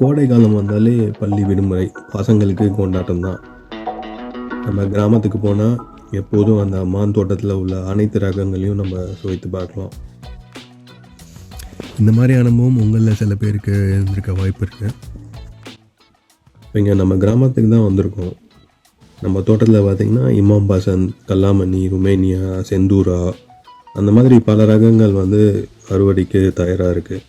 கோடை காலம் வந்தாலே பள்ளி விடுமுறை பசங்களுக்கு கொண்டாட்டம் தான். நம்ம கிராமத்துக்கு போனால் எப்போதும் அந்த மான் தோட்டத்தில் உள்ள அனைத்து ரகங்களையும் நம்ம சுவைத்து பார்க்கலாம். இந்த மாதிரி அனுபவம் உங்களில் சில பேருக்கு இருந்திருக்க வாய்ப்பு இருக்குது. இங்கே நம்ம கிராமத்துக்கு தான் வந்திருக்கோம். நம்ம தோட்டத்தில் பார்த்திங்கன்னா இமாம் பாசன், கல்லாமணி, ருமேனியா, செந்தூரா அந்த மாதிரி பல ரகங்கள் அறுவடைக்கு தயாராக இருக்குது.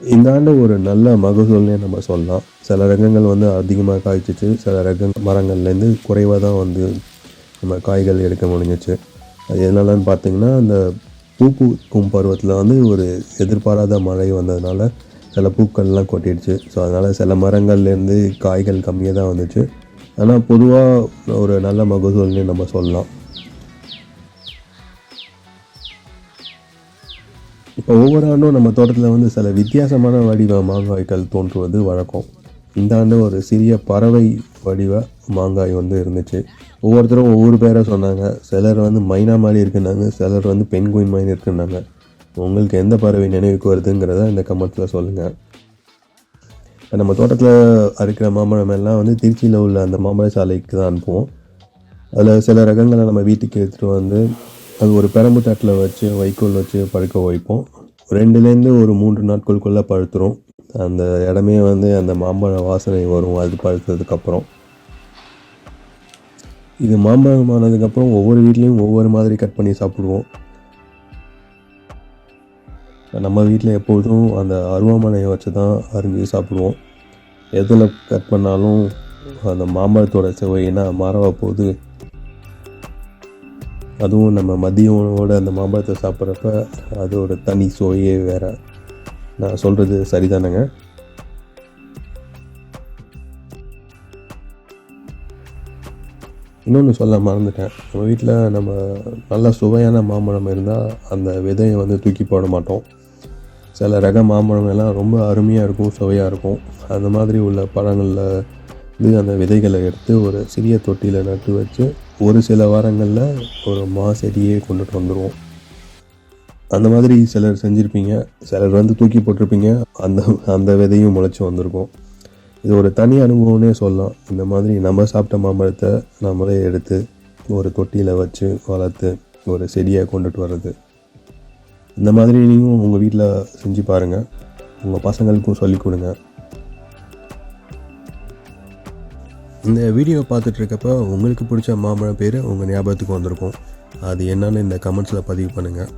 இந்த ஆண்டு ஒரு நல்ல மகசூல்னே நம்ம சொல்லலாம். சில ரகங்கள் அதிகமாக காய்ச்சிச்சு, சில மரங்கள்லேருந்து குறைவாக தான் நம்ம காய்கள் எடுக்க முடிஞ்சிச்சு. அது எதனாலன்னு பார்த்திங்கன்னா, அந்த பூக்கும் பருவத்தில் ஒரு எதிர்பாராத மழை வந்ததுனால சில பூக்கள்லாம் கொட்டிடுச்சு. ஸோ அதனால் சில மரங்கள்லேருந்து காய்கள் கம்மியாக தான் வந்துச்சு. ஆனால் பொதுவாக ஒரு நல்ல மகசூல்னே நம்ம சொல்லலாம். இப்போ ஒவ்வொரு ஆண்டும் நம்ம தோட்டத்தில் சில வித்தியாசமான வடிவ மாங்காய்கள் தோன்றுவது வழக்கம். இந்த ஆண்டு ஒரு சிறிய பறவை வடிவ மாங்காய் இருந்துச்சு. ஒவ்வொருத்தரும் ஒவ்வொரு பேரை சொன்னாங்க. சிலர் மைனா மாதிரி இருக்குன்னாங்க, சிலர் பென்குயின் மாதிரி இருக்குன்னாங்க. உங்களுக்கு எந்த பறவை நினைவுக்கு வருதுங்கிறத இந்த கமெண்ட்ஸில் சொல்லுங்கள். இப்போ நம்ம தோட்டத்தில் அறுக்கிற மாம்பழம் எல்லாம் திருச்சியில் உள்ள அந்த மாம்பழ சாலைக்கு தான் அனுப்புவோம். அதில் சில ரகங்களை நம்ம வீட்டுக்கு எடுத்துகிட்டு அது ஒரு பெரம்பு தட்டில் வச்சு வைக்கோல் வச்சு பழுக்க வைப்போம். 2லேருந்து ஒரு 3 நாட்களுக்குள்ளே பழுத்துரும். அந்த இடமே அந்த மாம்பழ வாசனை வரும் அது பழுத்ததுக்கப்புறம். இது மாம்பழம் ஆனதுக்கப்புறம் ஒவ்வொரு வீட்லேயும் ஒவ்வொரு மாதிரி கட் பண்ணி சாப்பிடுவோம். நம்ம வீட்டில் எப்பொழுதும் அந்த அருவாமனையை வச்சு தான் அரிஞ்சு சாப்பிடுவோம். எதில் கட் பண்ணாலும் அந்த மாம்பழத்தோட சுவைனா மாறவா போகுது. அதுவும் நம்ம மதிய உணவோடு அந்த மாம்பழத்தை சாப்பிட்றப்ப அதோட தனி சுவையே வேறு. நான் சொல்கிறது சரிதானங்க? இன்னொன்று சொல்ல மறந்துட்டேன். நம்ம வீட்டில் நம்ம நல்ல சுவையான மாம்பழம் இருந்தால் அந்த விதையை தூக்கி போட மாட்டோம். சில ரக மாம்பழம் எல்லாம் ரொம்ப அருமையாக இருக்கும், சுவையாக இருக்கும். அந்த மாதிரி உள்ள பழங்களில் அந்த விதைகளை எடுத்து ஒரு சிறிய தொட்டியில் நட்டு வச்சு ஒரு சில வாரங்களில் ஒரு செடியே கொண்டுட்டு வந்துடுவோம். அந்த மாதிரி சிலர் செஞ்சுருப்பீங்க, சிலர் தூக்கி போட்டிருப்பீங்க. அந்த விதையும் முளைச்சி வந்திருக்கும். இது ஒரு தனி அனுபவம்னே சொல்லலாம். இந்த மாதிரி நம்ம சாப்பிட்ட மாம்பழத்தை நம்மளே எடுத்து ஒரு தொட்டியில் வச்சு வளர்த்து ஒரு செடியை கொண்டுட்டு வர்றது. இந்த மாதிரி நீங்களும் உங்கள் வீட்டில் செஞ்சு பாருங்கள். உங்கள் பசங்களுக்கும் சொல்லிக் கொடுங்க. இந்த வீடியோவை பார்த்துட்ருக்கப்ப உங்களுக்கு பிடிச்ச மாம்பழம் பேர் உங்கள் ஞாபகத்துக்கு வந்திருக்கும். அது என்னன்னு இந்த கமெண்ட்ஸில் பதிவு பண்ணுங்கள்.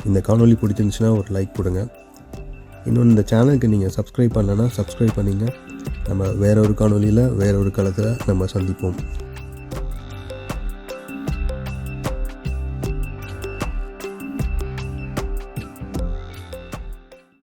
இந்த காணொலி பிடிச்சிருந்துச்சுன்னா ஒரு லைக் கொடுங்க. இன்னொன்று இந்த சேனலுக்கு நீங்கள் சப்ஸ்கிரைப் பண்ணலைன்னா சப்ஸ்கிரைப் பண்ணிங்க. நம்ம வேற ஒரு காணொலியில் வேற ஒரு காலத்தில் நம்ம சந்திப்போம்.